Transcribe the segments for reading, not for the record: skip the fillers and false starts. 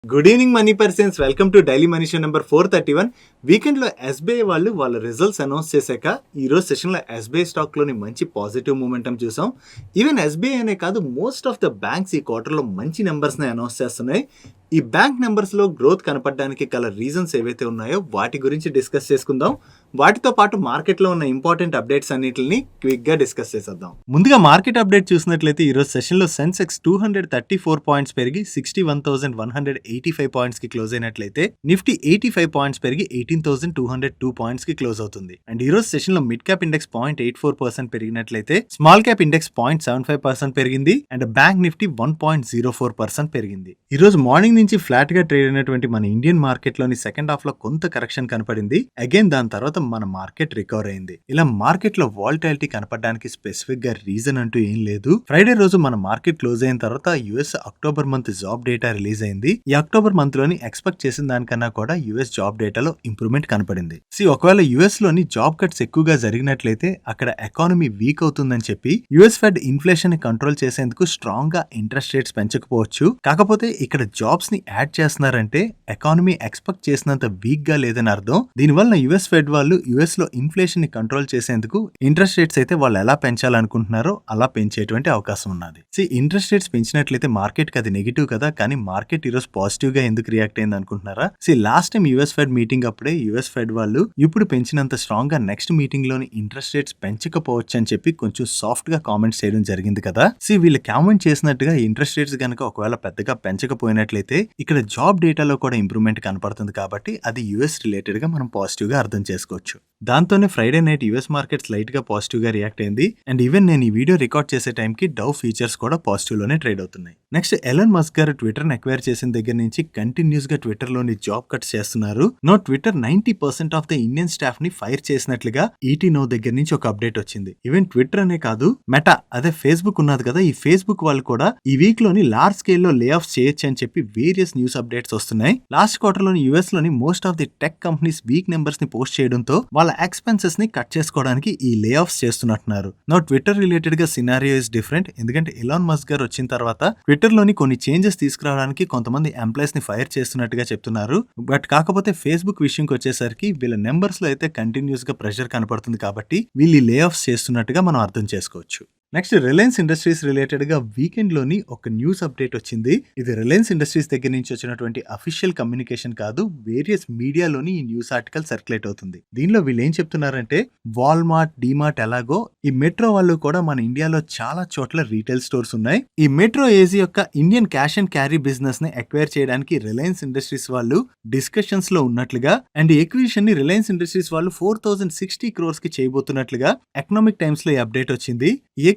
Good evening money persons, welcome to daily money show number 431. వీకెండ్లో SBI వాళ్ళు వాళ్ళ results announce చేశాక ఈరోజు సెషన్లో ఎస్బీఐ స్టాక్లోని మంచి పాజిటివ్ మూమెంటం చూసాం. ఈవెన్ ఎస్బీఐ అనే కాదు, మోస్ట్ ఆఫ్ ద బ్యాంక్స్ ఈ క్వార్టర్లో మంచి నెంబర్స్ని అనౌన్స్ చేస్తున్నాయి. ఈ బ్యాంక్ నెంబర్స్లో గ్రోత్ కనపడడానికి గల రీజన్స్ ఏవైతే ఉన్నాయో వాటి గురించి డిస్కస్ చేసుకుందాం. వాటితో పాటు మార్కెట్లో ఉన్న ఇంపార్టెంట్ అప్డేట్స్ అన్నిటిని క్విక్గా డిస్కస్ చేసేద్దాం. ముందుగా మార్కెట్ అప్డేట్ చూసినట్లయితే ఈరోజు సెషన్లో సెన్సెక్స్ 234 పాయింట్స్ పెరిగి 61,185 పాయింట్స్ కి క్లోజ్ అయినట్లయితే నిఫ్టీ 85 పాయింట్స్ పెరిగి 18,202 పాయింట్స్ కి క్లోజ్ అవుతుంది. అండ్ ఈ రోజు సెషన్ లో మిడ్ క్యాప్ ఇండెక్స్ 0.84% పెరిగినట్లయితే స్మాల్ క్యాప్ ఇండెక్స్ 0.75% పెరిగింది. అండ్ బ్యాంక్ నిఫ్టీ 1.04% పెరిగింది. ఈ రోజు మార్నింగ్ నుంచి ఫ్లాట్ గా ట్రేడ్ అయినటువంటి మన ఇండియన్ మార్కెట్ లోని సెకండ్ హాఫ్ లో కొంత కరెక్షన్ కనపడింది. అగైన్ దాని తర్వాత మన మార్కెట్ రికవర్ అయింది. ఇలా మార్కెట్ లో వాలటాలిటీ కనపడడానికి స్పెసిఫిక్ గా రీజన్ అంటూ ఏం లేదు. ఫ్రైడే రోజు మన మార్కెట్ క్లోజ్ అయిన తర్వాత US October month job data release అయింది. ఈ అక్టోబర్ మంత్ లోని ఎక్స్పెక్ట్ చేసిన దానికన్నా కూడా యుఎస్ జాబ్ డేటాలో ఇంప్రూవ్మెంట్ కనపడింది. ఒకవేళ యుఎస్ లోని జాబ్ కట్స్ ఎక్కువగా జరిగినట్లయితే అక్కడ ఎకానమీ వీక్ అవుతుందని చెప్పి యుఎస్ ఫెడ్ ఇన్ఫ్లేషన్ ని కంట్రోల్ చేసేందుకు స్ట్రాంగ్ గా ఇంట్రెస్ట్ రేట్స్ పెంచకపోవచ్చు. కాకపోతే ఇక్కడ జాబ్స్ ని యాడ్ చేస్తున్నారంటే ఎకానమీ ఎక్స్పెక్ట్ చేసినంత వీక్ గా లేదని అర్థం. దీనివల్ల యుఎస్ ఫెడ్ వాళ్ళు యుఎస్ లో ఇన్ఫ్లేషన్ ని కంట్రోల్ చేసేందుకు ఇంట్రెస్ట్ రేట్స్ అయితే వాళ్ళు ఎలా పెంచాలనుకుంటున్నారో అలా పెంచేటువంటి అవకాశం ఉన్నది. ఇంట్రెస్ట్ రేట్స్ పెంచినట్లయితే మార్కెట్ కి అది నెగిటివ్ కదా, కానీ మార్కెట్ ఈరోజు పాజిటివ్ గా ఎందుకు రియాక్ట్ అయింది అనుకుంటున్నారా? Last time US fed meeting అప్పుడే యుఎస్ ఫెడ్ వాళ్ళు ఇప్పుడు పెంచినంత స్ట్రాంగ్ గా నెక్స్ట్ మీటింగ్ లోని ఇంట్రెస్ట్ రేట్స్ పెంచకపోవచ్చు అని చెప్పి కొంచెం సాఫ్ట్ గా కామెంట్స్ చేయడం జరిగింది కదా. వీళ్ళు కామెంట్ చేసినట్టుగా ఇంట్రెస్ట్ రేట్స్ గనక ఒకవేళ పెద్దగా పెంచకపోయినట్లయితే ఇక్కడ జాబ్ డేటాలో కూడా ఇంప్రూవ్మెంట్ కనపడుతుంది కాబట్టి అది యుఎస్ రిలేటెడ్ గా మనం పాజిటివ్ గా అర్థం చేసుకోవచ్చు. దాంతోనే Friday night US market light గా పాజిటివ్ గా రియాక్ట్ అయింది. అండ్ ఈవెన్ నేను ఈ వీడియో రికార్డ్ చేసే టైం కి డౌ ఫీచర్స్ కూడా పాజిటివ్ లోనే ట్రేడ్ అవుతున్నాయి. నెక్స్ట్ ఎలన్ మస్క్ గారు ట్విట్టర్ ని అక్వైర్ చేసిన దగ్గర నుంచి కంటిన్యూస్ గా ట్విట్టర్ లోని జాబ్ కట్స్ చేస్తున్నారు. Twitter 90% of the Indian staff ని ఫైర్ చేసినట్లుగా ఈటీ నో దగ్గర నుంచి ఒక అప్డేట్ వచ్చింది. ఈవెన్ ట్విట్టర్ అనే కాదు, మెటా అదే ఫేస్బుక్ ఉన్నది కదా, ఈ ఫేస్బుక్ వాళ్ళు కూడా ఈ వీక్ లోని లార్జ్ స్కేల్ లో లే ఆఫ్ చేయొచ్చు అని చెప్పి వేరియస్ న్యూస్ అప్డేట్స్ వస్తున్నాయి. లాస్ట్ క్వార్టర్ లోని యుఎస్ లోని most of the tech companies week numbers ని పోస్ట్ చేయడంతో వాళ్ళ ఎక్స్పెన్సెస్ ని కట్ చేసుకోవడానికి ఈ లే ఆఫ్స్ చేస్తున్నట్టున్నారు. ట్విట్టర్ రిలేటెడ్ గా సినారియో ఇస్ డిఫరెంట్. ఎందుకంటే ఎలాన్ మస్క్ గారు వచ్చిన తర్వాత ట్విట్టర్ లోని కొన్ని చేంజెస్ తీసుకురావడానికి కొంతమంది ఎంప్లాయీస్ ని ఫైర్ చేస్తున్నట్టుగా చెప్తున్నారు. బట్ కాకపోతే ఫేస్బుక్ విషయంకి వచ్చేసరికి వీళ్ళ నెంబర్స్ లో అయితే కంటిన్యూస్ గా ప్రెషర్ కనపడుతుంది కాబట్టి వీళ్ళు లే ఆఫ్స్ చేస్తున్నట్టుగా మనం అర్థం చేసుకోవచ్చు. నెక్స్ట్ రిలయన్స్ ఇండస్ట్రీస్ రిలేటెడ్ గా వీకెండ్ లోని ఒక న్యూస్ అప్డేట్ వచ్చింది. ఇది రిలయన్స్ ఇండస్ట్రీస్ దగ్గర నుంచి వచ్చినటువంటి అఫీషియల్ కమ్యూనికేషన్ కాదు, వేరియస్ మీడియాలోని ఈ న్యూస్ ఆర్టికల్ సర్క్యులేట్ అవుతుంది. దీనిలో వీళ్ళు ఏం చెప్తున్నారంటే వాల్మార్ట్, డిమార్ట్ ఎలాగో ఈ మెట్రో వాళ్ళు కూడా మన ఇండియాలో చాలా చోట్ల రీటైల్ స్టోర్స్ ఉన్నాయి. ఈ మెట్రో ఏజీ యొక్క Indian cash and carry business ని అక్వైర్ చేయడానికి రిలయన్స్ ఇండస్ట్రీస్ వాళ్ళు డిస్కషన్స్ లో ఉన్నట్లుగా అండ్ ఎక్విజిషన్ ని రిలయన్స్ ఇండస్ట్రీస్ వాళ్ళు 4,060 crores కి చేయబోతున్నట్లుగా ఎకనామిక్ టైమ్స్ లో ఈ అప్డేట్ వచ్చింది.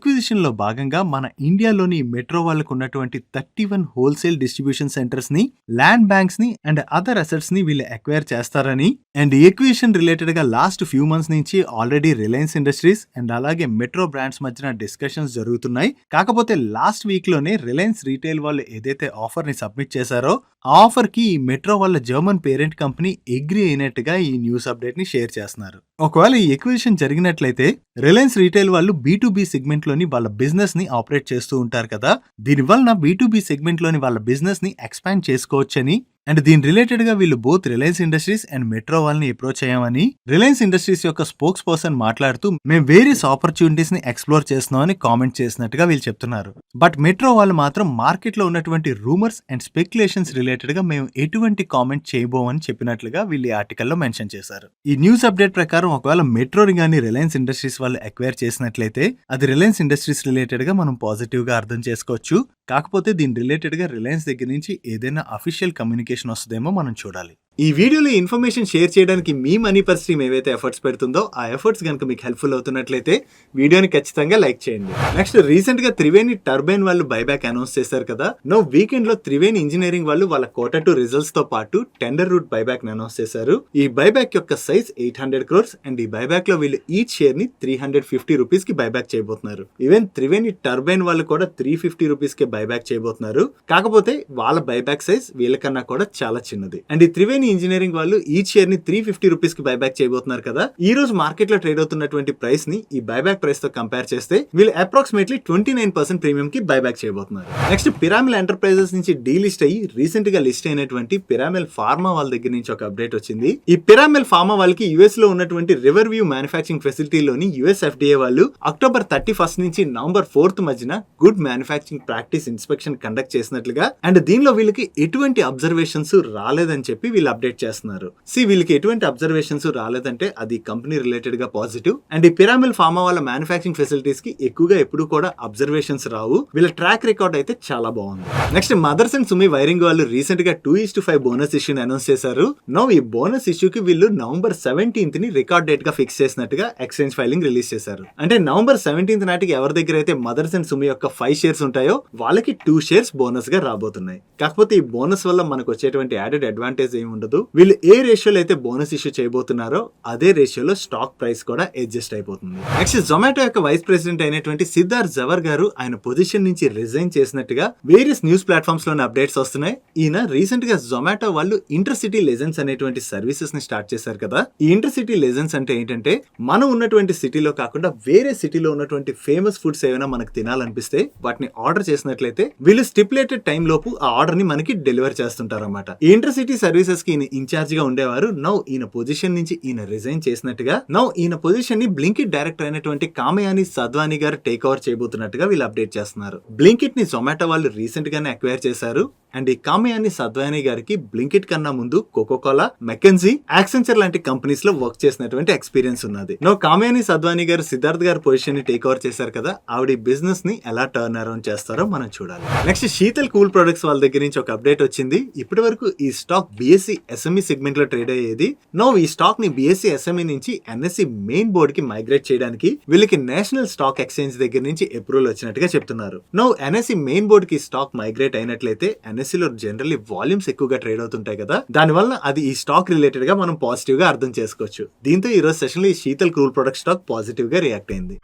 ఎక్విజిషన్ లో భాగంగా మన ఇండియాలోని మెట్రో వాళ్ళకు ఉన్నటువంటి 31 హోల్సేల్ డిస్ట్రిబ్యూషన్ సెంటర్స్ ని, ల్యాండ్ బ్యాంక్స్ ని అండ్ అదర్ అసెట్స్ ని వీళ్ళు అక్వైర్ చేస్తారని అండ్ ఎక్విజిషన్ రిలేటెడ్ గా లాస్ట్ ఫ్యూ మంత్స్ నుంచి ఆల్రెడీ రిలయన్స్ ఇండస్ట్రీస్ అండ్ అలాగే మెట్రో బ్రాండ్స్ మధ్యన డిస్కషన్స్ జరుగుతున్నాయి. కాకపోతే లాస్ట్ వీక్ లోనే రిలయన్స్ రీటైల్ వాళ్ళు ఏదైతే ఆఫర్ ని సబ్మిట్ చేశారో ఆ ఆఫర్ కి ఈ మెట్రో వాళ్ళ జర్మన్ పేరెంట్ కంపెనీ అగ్రీ అయినట్టుగా ఈ న్యూస్ అప్డేట్ ని షేర్ చేస్తున్నారు. ఒకవేళ ఈ ఎక్విజిషన్ జరిగినట్లయితే రిలయన్స్ రీటైల్ వాళ్ళు B2B సెగ్మెంట్ లోని వాళ్ళ బిజినెస్ ని ఆపరేట్ చేస్తూ ఉంటారు కదా, దీనివల్ల B2B సెగ్మెంట్ లోని వాళ్ళ బిజినెస్ ని ఎక్స్పాండ్ చేసుకోవచ్చని అండ్ దీని రిలేటెడ్ గా వీళ్ళు both Reliance industries and metro వాళ్ళని అప్రోచ్ అయ్యామని రిలయన్స్ ఇండస్ట్రీస్ యొక్క స్పోక్స్ పర్సన్ మాట్లాడుతూ మేము వేరియస్ ఆపర్చునిటీస్ ని ఎక్స్ప్లోర్ చేస్తున్నామని కామెంట్ చేసినట్టుగా వీళ్ళు చెప్తున్నారు. బట్ మెట్రో వాళ్ళు మాత్రం మార్కెట్ లో ఉన్నటువంటి రూమర్స్ అండ్ స్పెక్యులేషన్స్ రిలేటెడ్ గా మేము ఎటువంటి కామెంట్ చేయబోమని చెప్పినట్లుగా వీళ్ళు ఈ ఆర్టికల్లో మెన్షన్ చేశారు. ఈ న్యూస్ అప్డేట్ ప్రకారం ఒకవేళ మెట్రోని గానీ రిలయన్స్ ఇండస్ట్రీస్ వాళ్ళు అక్వైర్ చేసినట్లయితే అది రిలయన్స్ ఇండస్ట్రీస్ రిలేటెడ్ గా మనం పాజిటివ్ గా అర్థం చేసుకోవచ్చు. కాకపోతే దీని రిలేటెడ్ గా రిలయన్స్ దగ్గర నుంచి ఏదైనా అఫీషియల్ కమ్యూనికేషన్ వస్తుందేమో మనం చూడాలి. ఈ వీడియోలో ఇన్ఫర్మేషన్ షేర్ చేయడానికి మీ మనీ పర్ స్ట్రీమ్ ఏవైతే ఎఫర్ట్స్ పెడుతుందో ఆ ఎఫర్ట్స్ కనుక మీకు హెల్ప్ఫుల్ అవుతున్నట్లయితే వీడియోని ఖచ్చితంగా లైక్ చేయండి. నెక్స్ట్ రీసెంట్ గా త్రివేణి టర్బైన్ వాళ్ళు బైబ్యాక్ అనౌన్స్ చేశారు కదా. వీకెండ్ లో త్రివేణి ఇంజనీరింగ్ వాళ్ళు వాళ్ళ Q2 రిజల్ట్స్ తో పాటు టెండర్ రూట్ బైబ్యాక్ అనౌన్స్ చేశారు. ఈ బైబ్యాక్ యొక్క సైజ్ 800 crores అండ్ ఈ బైబ్యాక్ లో వీళ్ళు ఈచ్ షేర్ ని 350 rupees కి బైబ్యాక్ చేయబోతున్నారు. ఈవెన్ త్రివేణి టర్బైన్ వాళ్ళు కూడా 350 rupees కి బైబ్యాక్ చేయబోతున్నారు. కాకపోతే వాళ్ళ బైబ్యాక్ సైజ్ వీళ్ళకన్నా కూడా చాలా చిన్నది. అండ్ ఈ త్రివేణి త్రివేణి ఇంజనీరింగ్ వాళ్ళు ఈచ్ షేర్ ని 350 రూపీస్ కి బైబ్యాక్ చేయబోతున్నారు కదా. ఈ రోజు మార్కెట్ లో ట్రేడ్ అవుతున్నటువంటి ప్రైస్ ని ఈ బైబ్యాక్ ప్రైస్ తో కంపేర్ చేస్తే వీళ్ళు అప్రాక్సిమేట్లీ 29% ప్రీమియం కి బైబ్యాక్ చేయబోతున్నారు. నెక్స్ట్ పిరామిల్ ఎంటర్ప్రైజెస్ నుంచి డీలిస్ట్ అయ్యి రీసెంట్ గా లిస్ట్ అయినటువంటి పిరామిల్ ఫార్మా వాళ్ళ దగ్గర నుంచి ఒక అప్డేట్ వచ్చింది. ఈ పిరామిల్ ఫార్మా వాళ్ళకి యుఎస్ లో ఉన్నటువంటి రివర్ వ్యూ మ్యానుఫ్యాక్చరింగ్ ఫెసిలిటీలోని యుఎస్ ఎఫ్డిఏ వాళ్ళు అక్టోబర్ 31 నుంచి నవంబర్ 4 మధ్యన good manufacturing practice inspection conduct చేసినట్లుగా అండ్ దీనిలో వీళ్ళకి ఎటువంటి అబ్జర్వేషన్స్ రాలేదని చెప్పి వీళ్ళు అప్డేట్ చేస్తున్నారు. వీళ్ళకి ఎటువంటి అబ్జర్వేషన్స్ రాలేదంటే అది కంపెనీ రిలేటెడ్ గా పాజిటివ్. అండ్ ఈ పిరామిల్ ఫార్మా వాళ్ళ మ్యానుఫ్యాక్చరింగ్ ఫెసిలిటీస్ కి ఎక్కువగా ఎప్పుడు కూడా అబ్జర్వేషన్స్ రావు. వీళ్ళ ట్రాక్ రికార్డ్ అయితే చాలా బాగుంది. నెక్స్ట్ మదర్సన్ సుమి వైరింగ్ వాళ్ళు రీసెంట్ గా 2:5 బోనస్ ఇష్యూని అనౌన్స్ చేశారు. నౌ ఈ బోనస్ ఇష్యూకి వీళ్ళు నవంబర్ 17th ని రికార్డ్ డేట్ గా ఫిక్స్ చేసినట్టుగా ఎక్స్చేంజ్ ఫైలింగ్ రిలీజ్ చేశారు. అంటే నవంబర్ 17th నాటికి ఎవరి దగ్గర అయితే మదర్సన్ సుమి యొక్క 5 షేర్స్ ఉంటాయో వాళ్ళకి 2 షేర్స్ బోనస్ గా రాబోతున్నాయి. కాకపోతే ఈ బోనస్ వల్ల మనకు వచ్చేటువంటి యాడెడ్ అడ్వాంటేజ్ ఏమి ఉండదు. వీళ్ళు ఏ రేషియోలో అయితే బోనస్ ఇష్యూ చేయబోతున్నారో అదే రేషియోలో స్టాక్ ప్రైస్ కూడా అడ్జస్ట్ అయిపోతుంది. నెక్స్ట్ జొమాటో యొక్క వైస్ ప్రెసిడెంట్ అయినటువంటి సిద్ధార్థ్ జవర్ గారు ఆయన పొజిషన్ నుంచి రిజైన్ చేసినట్టుగా వేరియస్ న్యూస్ ప్లాట్ఫామ్స్ లోని అప్డేట్స్ వస్తున్నాయి. ఈయన రీసెంట్ గా జొమాటో వాళ్ళు ఇంటర్ సిటీ లెజెండ్స్ అనేటువంటి సర్వీసెస్ ని స్టార్ట్ చేశారు కదా. ఈ ఇంటర్ సిటీ లెజెండ్స్ అంటే ఏంటంటే మనం ఉన్నటువంటి సిటీలో కాకుండా వేరే సిటీలో ఉన్నటువంటి ఫేమస్ ఫుడ్స్ ఏమైనా మనకు తినాలనిపిస్తే వాటిని ఆర్డర్ చేసినట్లయితే వీళ్ళు స్టిపులేటెడ్ టైం లోపు ఆ ఆర్డర్ ని మనకి డెలివర్ చేస్తుంటారు అన్నమాట. ఈ ఇంటర్ సిటీ సర్వీసెస్ కి ఈయన ఇన్ఛార్జ్ గా ఉండేవారు. నౌ ఈయన పొజిషన్ నుంచి ఈయన రిజైన్ చేసినట్టుగా నౌ ఈయన పొజిషన్ ని బ్లింకిట్ డైరెక్టర్ అయినటువంటి కామయాని సద్వాని గారు టేక్ ఓవర్ చేయబోతున్నట్టుగా వీళ్ళు అప్డేట్ చేస్తున్నారు. బ్లింకిట్ ని జొమాటో వాళ్ళు రీసెంట్ గానే అక్వైర్ చేశారు. అండ్ ఈ కామయాని సద్వాని గారికి బ్లింకిట్ కన్నా ముందు కోకోకోలా, మెకెన్జీ, యాక్సెంచర్ లాంటి కంపెనీస్ లో వర్క్ చేసినటువంటి ఎక్స్పీరియన్స్ ఉన్నది. నో కామయాని సద్వాని గారు సిద్ధార్థ్ గారి పొజిషన్ ని టేక్ ఓవర్ చేశారు కదా. ఆవిడ బిజినెస్ ని ఎలా టర్న్ అరౌండ్ చేస్తారో మనం చూడాలి. నెక్స్ట్ శీతల్ కూల్ ప్రొడక్ట్స్ వాళ్ళ దగ్గర నుంచి ఒక అప్డేట్ వచ్చింది. ఇప్పటి వరకు ఈ స్టాక్ బిఎస్సి ఎస్ఎంఈ సెగ్మెంట్ లో ట్రేడ్ అయ్యేది. నో ఈ స్టాక్ ని బిఎస్సి ఎస్ఎంఈ నుంచి ఎన్ఎస్సి మెయిన్ బోర్డ్ కి మైగ్రేట్ చేయడానికి వీళ్ళకి నేషనల్ స్టాక్ ఎక్స్చేంజ్ దగ్గర నుంచి అప్రూవల్ వచ్చినట్టుగా చెప్తున్నారు. నో ఎన్ఎస్సి మెయిన్ బోర్డ్ కి స్టాక్ మైగ్రేట్ అయినట్లయితే ఎన్ఎస్సిలో జనరల్లీ వాల్యూమ్స్ ఎక్కువగా ట్రేడ్ అవుతుంటాయి కదా. దానివల్ల అది ఈ స్టాక్ రిలేటెడ్ గా మనం పాజిటివ్ గా అర్థం చేసుకోవచ్చు. దీంతో ఈ రోజు సెషన్ లో ఈ Sheetal cool product stock positive గా రియాక్ట్ అయింది.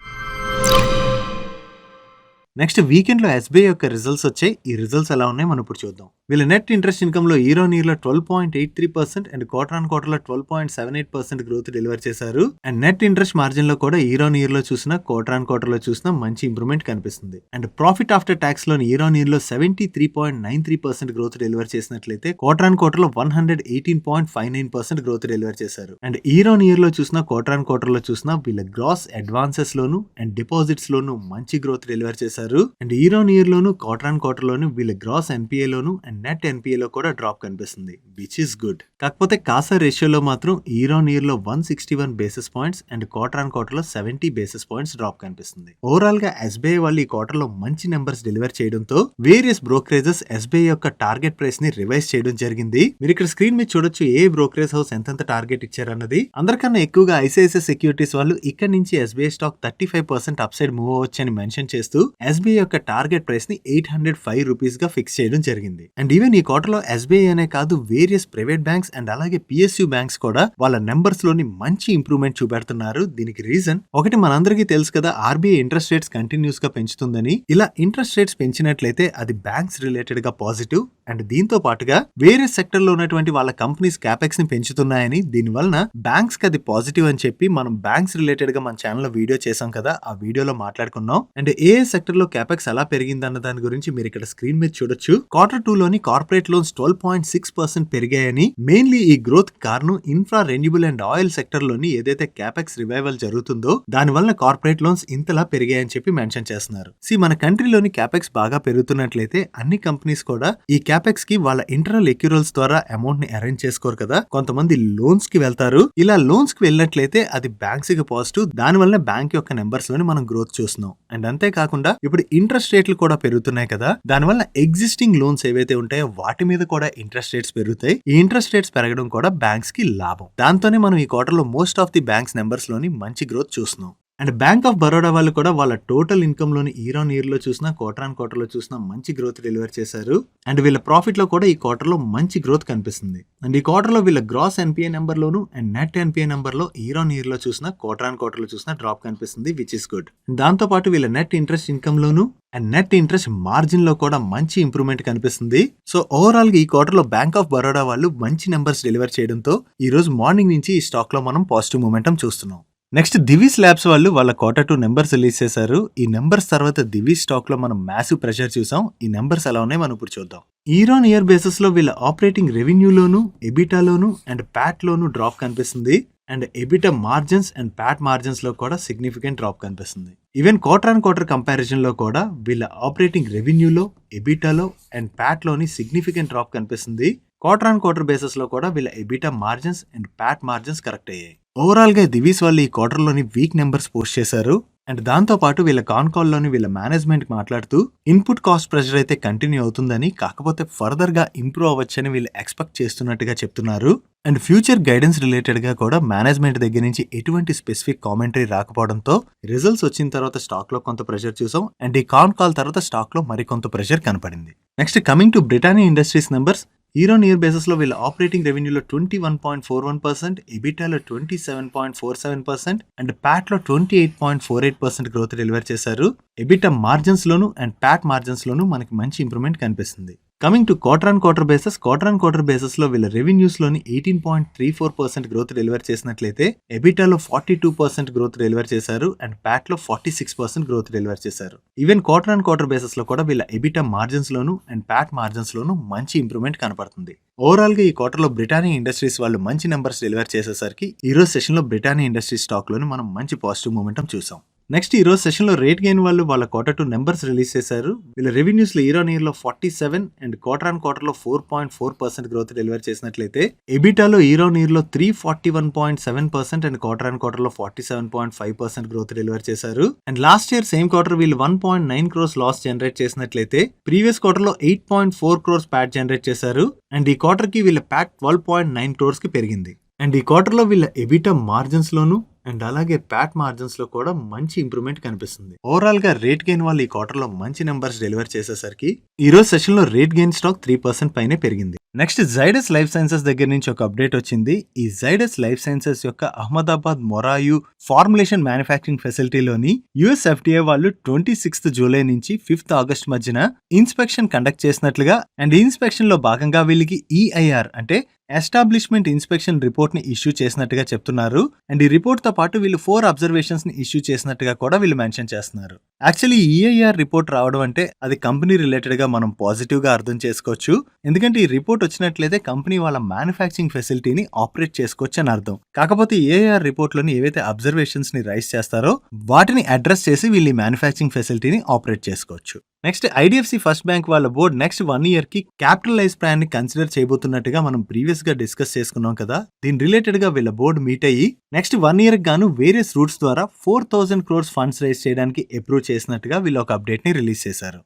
నెక్స్ట్ వీకెండ్ లో ఎస్బీఐ యొక్క రిజల్ట్స్ వచ్చాయి. ఈ రిజల్ట్స్ ఎలా ఉన్నాయి మనం ఇప్పుడు చూద్దాం. వీళ్ళ నెట్ ఇంట్రెస్ట్ ఇన్కమ్ లో ఇయర్ ఆన్ ఇయర్ లో 12.83% అండ్ క్వార్టర్ ఆన్ క్వార్టర్ లో 12.78% గ్రోత్ డెలివర్ చేశారు. అండ్ నెట్ ఇంట్రెస్ట్ మార్జిన్ లో కూడా ఇయర్ ఆన్ ఇయర్ లో చూసినా క్వార్టర్ ఆన్ క్వార్టర్ లో చూసినా మంచి ఇంప్రూవ్మెంట్ కనిపిస్తుంది. అండ్ ప్రాఫిట్ ఆఫ్టర్ ట్యాక్స్ లో ఇయర్ ఆన్ ఇయర్ లో 73.93% గ్రోత్ డెలివర్ చేసినట్లయితే క్వార్టర్ ఆన్ క్వార్టర్ లో 118.59% గ్రోత్ డెలివర్ చేశారు. అండ్ ఇయర్ ఆన్ ఇయర్ లో చూసినా క్వార్టర్ ఆన్ క్వార్టర్ లో చూసినా వీళ్ళ గ్రాస్ అడ్వాన్సెస్ లోను అండ్ డిపాజిట్స్ లోను మంచి గ్రోత్ డెలివర్ చేశారు. అండ్ ఇయర్ ఆన్ ఇయర్ లోను క్వార్టర్ ఆన్ క్వార్టర్ లోను వీళ్ళ గ్రాస్ ఎన్పిఏ లోను అండ్ నెట్ ఎన్పిఏ లో కూడా డ్రాప్ కనిపిస్తుంది, విచ్ ఇస్ గుడ్. కాకపోతే కాసా రేషియోలో మాత్రం ఇయర్ ఆన్ ఇయర్ లో 161 basis points and quarter on quarter లో 70 బేసిస్ పాయింట్స్ డ్రాప్ కనిపిస్తుంది. ఓవరాల్ గా ఎస్బీఐ వాళ్ళు ఈ క్వార్టర్ లో మంచి నెంబర్స్ డెలివర్ చేయడంతో వేరియస్ బ్రోకరేజెస్ ఎస్బీఐ యొక్క టార్గెట్ ప్రైస్ ని రివైజ్ చేయడం జరిగింది. మీరు ఇక్కడ స్క్రీన్ మీద చూడొచ్చు ఏ బ్రోకరేజ్ హౌస్ ఎంతెంత టార్గెట్ ఇచ్చారన్నది. అందరికన్నా ఎక్కువగా ఐసిఐసిఐ సెక్యూరిటీస్ వాళ్ళు ఇక్కడ నుంచి SBI stock 35% up side move అవ్వచ్చు అని మెన్షన్ చేస్తూ ఎస్బీఐ యొక్క టార్గెట్ ప్రైస్ ని 805 రూపీస్ గా ఫిక్స్ చేయడం జరిగింది. అండ్ ఈవెన్ ఈ క్వార్టర్ లో ఎస్బీఐ అనే కాదు వేరియస్ ప్రైవేట్ బ్యాంక్స్ అండ్ అలాగే పిఎస్యు బ్యాంక్స్ కూడా వాళ్ళ నెంబర్స్ లోని మంచి ఇంప్రూవ్మెంట్ చూపెడుతున్నారు. దీనికి రీజన్ ఒకటి మనందరికీ తెలుసు కదా, ఆర్బీఐ ఇంట్రెస్ట్ రేట్స్ కంటిన్యూస్ గా పెంచుతుందని. ఇలా ఇంట్రెస్ట్ రేట్స్ పెంచినట్లయితే అది బ్యాంక్స్ రిలేటెడ్ గా పాజిటివ్. అండ్ దీంతో పాటుగా వేరే సెక్టర్ లో ఉన్నటువంటి వాళ్ళ కంపెనీస్ క్యాపెక్స్ ని పెంచుతున్నాయని, దీని వలన బ్యాంక్స్ కి అది పాజిటివ్ అని చెప్పి మనం బ్యాంక్స్ రిలేటెడ్ గా మన ఛానల్ లో వీడియో చేసాం కదా, ఆ వీడియోలో మాట్లాడుకున్నాం. అండ్ ఏ సెక్టర్ లో క్యాపెక్స్ ఎలా పెరిగిందన్న దాని గురించి మీరు ఇక్కడ స్క్రీన్ మీద చూడొచ్చు. క్వార్టర్ 2 లోని కార్పొరేట్ లోన్స్ 12.6% పెరిగాయని, మెయిన్లీ ఈ గ్రోత్ కారణం infra, renewable and oil sector లోని ఏదైతే క్యాపెక్స్ రివైవల్ జరుగుతుందో దాని వల్ల కార్పొరేట్ లోన్స్ ఇంతలా పెరిగాయని చెప్పి మెన్షన్ చేస్తున్నారు. మన కంట్రీలోని క్యాపెక్స్ బాగా పెరుగుతున్నట్లయితే అన్ని కంపెనీస్ కూడా ఈ క్యాపెక్స్ కి వాళ్ళ ఇంటర్నల్ ఎక్యూరల్స్ ద్వారా అమౌంట్ ని అరేంజ్ చేసుకోరు కదా, కొంతమంది లోన్స్ కి వెళ్తారు. ఇలా లోన్స్ కి వెళ్ళినట్లయితే అది బ్యాంక్స్ కి పాజిటివ్. దాని వల్ల బ్యాంక్ యొక్క నెంబర్స్ లోని మనం గ్రోత్ చూస్తున్నాం. అండ్ అంతేకాకుండా ఇప్పుడు ఇంట్రెస్ట్ రేట్లు కూడా పెరుగుతున్నాయి కదా, దానివల్ల ఎగ్జిస్టింగ్ లోన్స్ ఏవైతే ఉంటాయో వాటి మీద కూడా ఇంట్రెస్ట్ రేట్స్ పెరుగుతాయి. ఈ ఇంట్రెస్ట్ రేట్స్ పెరగడం కూడా బ్యాంక్స్ కి లాభం. దాంతోనే మనం ఈ క్వార్టర్ లో most of the banks numbers లోని మంచి గ్రోత్ చూస్తున్నాం. అండ్ బ్యాంక్ ఆఫ్ బరోడా వాళ్ళు కూడా వాళ్ళ టోటల్ ఇన్కమ్ లోని ఇయర్ ఆన్ ఇయర్ లో చూసినా క్వార్టర్ ఆన్ క్వార్టర్ లో చూసినా మంచి గ్రోత్ డెలివర్ చేశారు. అండ్ వీళ్ళ ప్రాఫిట్ లో కూడా ఈ క్వార్టర్ లో మంచి గ్రోత్ కనిపిస్తుంది. అండ్ ఈ క్వార్టర్ లో వీళ్ళ గ్రాస్ ఎన్పిఏ నెంబర్ లోను అండ్ నెట్ ఎన్పిఏ నెంబర్ లో ఇయర్ ఆన్ ఇయర్ లో చూసినా క్వార్టర్ ఆన్ క్వార్టర్ లో చూసినా డ్రాప్ కనిపిస్తుంది, విచ్ ఇస్ గుడ్. దాంతో పాటు వీళ్ళ net interest income loan and net interest margin లో కూడా మంచి ఇంప్రూవ్మెంట్ కనిపిస్తుంది. సో ఓవరాల్ గా ఈ క్వార్టర్ లో బ్యాంక్ ఆఫ్ బరోడా వాళ్ళు మంచి నెంబర్స్ డెలివర్ చేయడంతో ఈ రోజు మార్నింగ్ నుంచి ఈ స్టాక్ లో మనం పాజిటివ్ మూమెంటం చూస్తున్నాం. నెక్స్ట్ దివిస్ ల్యాబ్స్ వాళ్ళు వాళ్ళ Q2 నెంబర్స్ రిలీజ్ చేశారు. ఈ నెంబర్స్ తర్వాత దివిస్ స్టాక్ లో మనం మ్యాసివ్ ప్రెషర్ చూసాం. ఈ నెంబర్స్ ఎలా ఉన్నాయి మనం ఇప్పుడు చూద్దాం. ఇయర్ ఆన్ ఇయర్ బేసిస్ లో వీళ్ళ ఆపరేటింగ్ రెవెన్యూలోను ఎబిటాలోను అండ్ ప్యాట్ లోను డ్రాప్ కనిపిస్తుంది. And EBITDA margins and PAT margins లో కూడా సిగ్నిఫికెంట్ డ్రాప్ కనిపిస్తుంది. Even quarter on quarter comparison లో కూడా వీళ్ళ ఆపరేటింగ్ రెవెన్యూలో ఎబిటాలో అండ్ ప్యాట్ లోని సిగ్నిఫికెంట్ డ్రాప్ కనిపిస్తుంది. క్వార్టర్ ఆన్ క్వార్టర్ బేసిస్ లో కూడా వీళ్ళ EBITDA margins and PAT margins correct అయ్యాయి. ఓవరాల్ గా దివిస్ వాళ్ళు ఈ క్వార్టర్ లోని వీక్ నెంబర్స్ పోస్ట్ చేశారు. అండ్ దాంతో పాటు వీళ్ళ కాన్ కాల్ లోని వీళ్ళ మేనేజ్మెంట్ మాట్లాడుతూ ఇన్పుట్ కాస్ట్ ప్రెషర్ అయితే కంటిన్యూ అవుతుందని, కాకపోతే ఫర్దర్ గా ఇంప్రూవ్ అవ్వచ్చని వీళ్ళు ఎక్స్పెక్ట్ చేస్తున్నట్టుగా చెప్తున్నారు. అండ్ ఫ్యూచర్ గైడెన్స్ రిలేటెడ్ గా కూడా మేనేజ్మెంట్ దగ్గర నుంచి ఎటువంటి స్పెసిఫిక్ కామెంటరీ రాకపోవడంతో రిజల్ట్స్ వచ్చిన తర్వాత స్టాక్ లో కొంత ప్రెషర్ చూసాం. అండ్ ఈ కాన్ కాల్ తర్వాత స్టాక్ లో మరికొంత ప్రెషర్ కనపడింది. Next coming to Britannia industries numbers. Year on year basis లో వీళ్ళ ఆపరేటింగ్ రెవెన్యూలో 21.41%, ఎబిటాలో 27.47% అండ్ ప్యాట్ లో 28.48% గ్రోత్ డెలివర్ చేశారు. ఎబిటా మార్జిన్స్ లోను అండ్ ప్యాట్ మార్జిన్స్ లోను మనకి మంచి ఇంప్రూవ్మెంట్ కనిపిస్తుంది. Coming to quarter on quarter basis లో వీళ్ళ రెవెన్యూస్ లోని 18.34% గ్రోత్ డెలివర్ చేసినట్లయితే ఎబిటాలో 42% గ్రోత్ డెలివర్ చేశారు. అండ్ ప్యాట్ లో 46% గ్రోత్ డెలివర్ చేశారు. Even quarter on quarter basis లో కూడా వీళ్ళ ఎబిటా మార్జిన్స్ లోను అండ్ ప్యాట్ మార్జిన్స్ లోను మంచి ఇంప్రూవ్మెంట్ కనపడుతుంది. ఓవరాల్ గా ఈ క్వార్టర్ లో బ్రిటానియా ఇండస్ట్రీస్ వాళ్ళు మంచి నెంబర్స్ డెలివర్ చేసేసరికి ఈ రోజు సెషన్ లో బ్రిటానియా ఇండస్ట్రీస్ స్టాక్ లోని మనం మంచి పాజిటివ్ మూమెంటం చూసాం. నెక్స్ట్ ఈ రోజు సెషన్ లో Rategain వాళ్ళు వాళ్ళ Q2 నెంబర్స్ రిలీజ్ చేశారు. వీళ్ళ రెవెన్యూస్ లో ఇయర్ ఆన్ ఇయర్ లో 47 అండ్ క్వార్టర్ ఆన్ క్వార్టర్ లో 4.4% గ్రోత్ డెలివర్ చేసినట్లయితే ఎబిటాలో ఇయర్ ఆన్ ఇయర్ లో 341.7% అండ్ క్వార్టర్ ఆన్ క్వార్టర్ లో 47.5% గ్రోత్ డెలివర్ చేశారు. And last year same quarter వీళ్ళు 1.9 crores లాస్ జనరేట్ చేసినట్లయితే ప్రీవియస్ క్వార్టర్ లో 8.4 crores ప్యాట్ జనరేట్ చేశారు. అండ్ ఈ క్వార్టర్ కి వీళ్ళ ప్యాట్ 12.9 crores కి పెరిగింది. అండ్ ఈ క్వార్టర్ లో వీళ్ళ ఎబిటా మార్జిన్స్ లోను అండ్ అలాగే ప్యాట్ మార్జిన్స్ లో కూడా మంచి ఇంప్రూవ్మెంట్ కనిపిస్తుంది. ఓవరాల్ గా Rategain వాళ్ళు ఈ క్వార్టర్ లో మంచి నెంబర్స్ డెలివర్ చేసేసరికి ఈ రోజు సెషన్ లో Rategain స్టాక్ 3% పైనే పెరిగింది. నెక్స్ట్ Zydus లైఫ్ సైన్సెస్ దగ్గర నుంచి ఒక అప్డేట్ వచ్చింది. ఈ Zydus లైఫ్ సైన్సెస్ యొక్క అహ్మదాబాద్ మొరాయు ఫార్ములేషన్ మ్యానుఫ్యాక్చరింగ్ ఫెసిలిటీలోని US FDA వాళ్ళు 26th జూలై నుంచి 5th ఆగస్ట్ మధ్యన ఇన్స్పెక్షన్ కండక్ట్ చేసినట్లుగా అండ్ ఇన్స్పెక్షన్ లో భాగంగా వీళ్ళకి EIR అంటే ఎస్టాబ్లిష్మెంట్ ఇన్స్పెక్షన్ రిపోర్ట్ ని ఇష్యూ చేసినట్టుగా చెప్తున్నారు. అండ్ ఈ రిపోర్ట్ తో పాటు వీళ్ళు 4 అబ్జర్వేషన్స్ ని ఇష్యూ చేసినట్టుగా కూడా వీళ్ళు మెన్షన్ చేస్తున్నారు. యాక్చువల్లీ EIR రిపోర్ట్ రావడం అంటే అది కంపెనీ రిలేటెడ్ గా మనం పాజిటివ్ గా అర్థం చేసుకోవచ్చు. ఎందుకంటే ఈ రిపోర్ట్ వచ్చినట్లయితే కంపెనీ వాళ్ళ మ్యానుఫ్యాక్చరింగ్ ఫెసిలిటీని ఆపరేట్ చేసుకోవచ్చు అని అర్థం. కాకపోతే EIR రిపోర్ట్ లోని ఏవైతే అబ్జర్వేషన్స్ ని రైజ్ చేస్తారో వాటిని అడ్రస్ చేసి వీళ్ళు మ్యానుఫ్యాక్చరింగ్ ఫెసిలిటీని ఆపరేట్ చేసుకోవచ్చు. నెక్స్ట్ IDFC ఫస్ట్ బ్యాంక్ వాళ్ళ బోర్డ్ నెక్స్ట్ 1 year కి క్యాపిటలైజ్ ప్లాన్ ని కన్సిడర్ చేయబోతున్నట్టుగా మనం ప్రీవియస్ గా డిస్కస్ చేసుకున్నాం కదా. దీని రిలేటెడ్ గా వీళ్ళ బోర్డు మీట్ అయ్యి నెక్స్ట్ 1 year కి గాను వేరియస్ రూట్స్ ద్వారా 4,000 crores ఫండ్స్ రైజ్ చేయడానికి అప్రూవ్ చేసినట్టుగా వీళ్ళు ఒక అప్డేట్ ని రిలీజ్ చేశారు.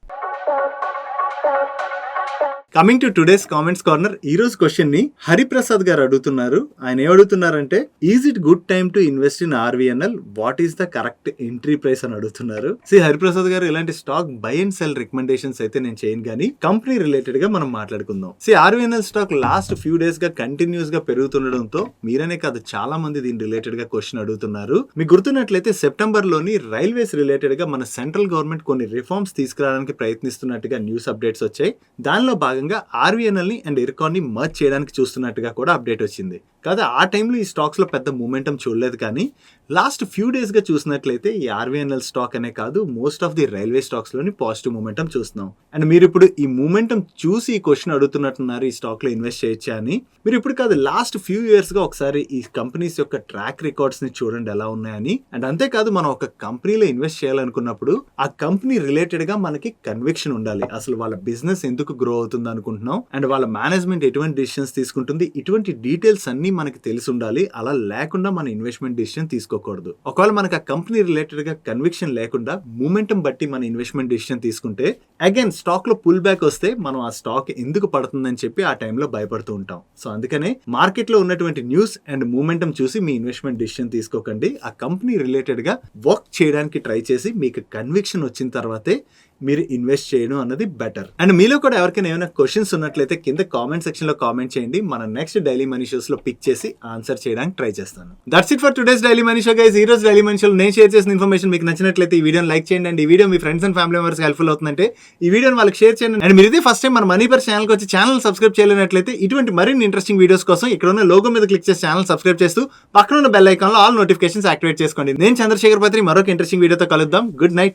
Coming to today's comments corner. ఈ రోజు క్వశ్చన్ ని హరిప్రసాద్ గారు అడుగుతున్నారు. ఆయన ఏమడుగుతున్నారంటే is it good time to invest in RVNL, what is the correct entry price అని అడుగుతున్నారు. హరిప్రసాద్ గారు ఇలాంటి stock buy and sell recommendations అయితే నేను చేయను, కానీ కంపెనీ రిలేటెడ్ గా మనం మాట్లాడుకుందాం. RVNL stock last few days గా కంటిన్యూస్ గా పెరుగుతుండడంతో మీరనే కాదు చాలా మంది దీని రిలేటెడ్ గా క్వశ్చన్ అడుగుతున్నారు. మీకు గుర్తున్నట్లయితే సెప్టెంబర్ లోని రైల్వేస్ రిలేటెడ్ గా మన సెంట్రల్ గవర్నమెంట్ కొన్ని రిఫార్మ్స్ తీసుకురావడానికి ప్రయత్నిస్తున్నట్టుగా న్యూస్ అప్డేట్స్ వచ్చాయి. దానిలో భాగంగా RVNL ని అండ్ ఇర్కాన్ ని మర్జ్ చేయడానికి చూస్తున్నట్టుగా కూడా అప్డేట్ వచ్చింది. కాదు ఆ టైంలో ఈ స్టాక్స్ లో పెద్ద మూమెంటం చూడలేదు, కానీ లాస్ట్ ఫ్యూ డేస్ గా చూసినట్లయితే ఈ RVNL స్టాక్ అనే కాదు most of the railway stocks లోని పాజిటివ్ మూమెంటం చూస్తున్నాం. అండ్ మీరు ఇప్పుడు ఈ మూమెంటం చూసి ఈ క్వశ్చన్ అడుగుతున్నట్టున్నారు, ఈ స్టాక్ లో ఇన్వెస్ట్ చేయొచ్చా అని. మీరు ఇప్పుడు కాదు లాస్ట్ ఫ్యూ ఇయర్స్ గా ఒకసారి ఈ కంపెనీస్ యొక్క ట్రాక్ రికార్డ్స్ ని చూడండి ఎలా ఉన్నాయని. అండ్ అంతేకాదు మనం ఒక కంపెనీలో ఇన్వెస్ట్ చేయాలనుకున్నప్పుడు ఆ కంపెనీ రిలేటెడ్ గా మనకి కన్విక్షన్ ఉండాలి. అసలు వాళ్ళ బిజినెస్ ఎందుకు గ్రో అవుతుంది అనుకుంటున్నాం అండ్ వాళ్ళ మేనేజ్మెంట్ ఎటువంటి డిసిషన్స్ తీసుకుంటుంది, ఇటువంటి డీటెయిల్స్ అన్ని మనకి తెలిసి ఉండాలి. అలా లేకుండా మన ఇన్వెస్ట్మెంట్ డిసిషన్ తీసుకోకూడదు. ఒకవేళ మనకు ఆ కంపెనీ రిలేటెడ్ గా కన్విక్షన్ లేకుండా మూమెంటం బట్టి మన ఇన్వెస్ట్మెంట్ డిసిషన్ తీసుకుంటే అగైన్ స్టాక్ లో పుల్ బ్యాక్ వస్తే మనం ఆ స్టాక్ ఎందుకు పడుతుందని చెప్పి ఆ టైంలో భయపడుతూ ఉంటాం. సో అందుకనే మార్కెట్ లో ఉన్నటువంటి న్యూస్ అండ్ మూమెంటం చూసి మీ ఇన్వెస్ట్మెంట్ డిసిషన్ తీసుకోకండి. ఆ కంపెనీ రిలేటెడ్ గా వర్క్ చేయడానికి ట్రై చేసి మీకు కన్విక్షన్ వచ్చిన తర్వాతే మీరు ఇన్వెస్ట్ చేయడం అన్నది బెటర్. అండ్ మీలో కూడా ఎవరికైనా ఏమైనా క్వశ్చన్స్ ఉన్నట్లయితే కింద కామెంట్ సెక్షన్ లో కామెంట్ చేయండి. మన నెక్స్ట్ డైలీ మనీ షోస్ లో పిక్ చేసి ఆన్సర్ చేయడానికి ట్రై చేస్తాను. That's it for today's daily money show guys. ఈ రోజు డైలీ మనీ షోలో నేను షేర్ చేసిన ఇన్ఫర్మేషన్ మీకు నచ్చినట్లయితే ఈ వీడియోని లైక్ చేయండి. అండ్ ఈ video me friends and family members helpful అవుతుందంటే ఈ వీడియోని వాళ్ళకి షేర్ చేయండి. అండ్ మీరు ఇదే ఫస్ట్ టైం మన మనీ పర్ ఛానల్ వచ్చి ఛానల్ సబ్స్క్రైబ్ చేయలేనట్లయితే ఇటువంటి మరిన్ని ఇంట్రెస్టింగ్ వీడియోస్ కోసం ఇక్కడ ఉన్న లోగో మీద క్లిక్ చేసి ఛానల్ సబ్స్క్రైబ్ చేస్తూ పక్కన ఉన్న బెల్ ఐకాన్ లో ఆల్ నోటిఫికేషన్స్ యాక్టివేట్ చేసుకోండి. నేను చంద్రశేఖర్ పత్రి మరొక ఇంట్రెస్టింగ్ వీడియోతో కలుద్దాం. Good night.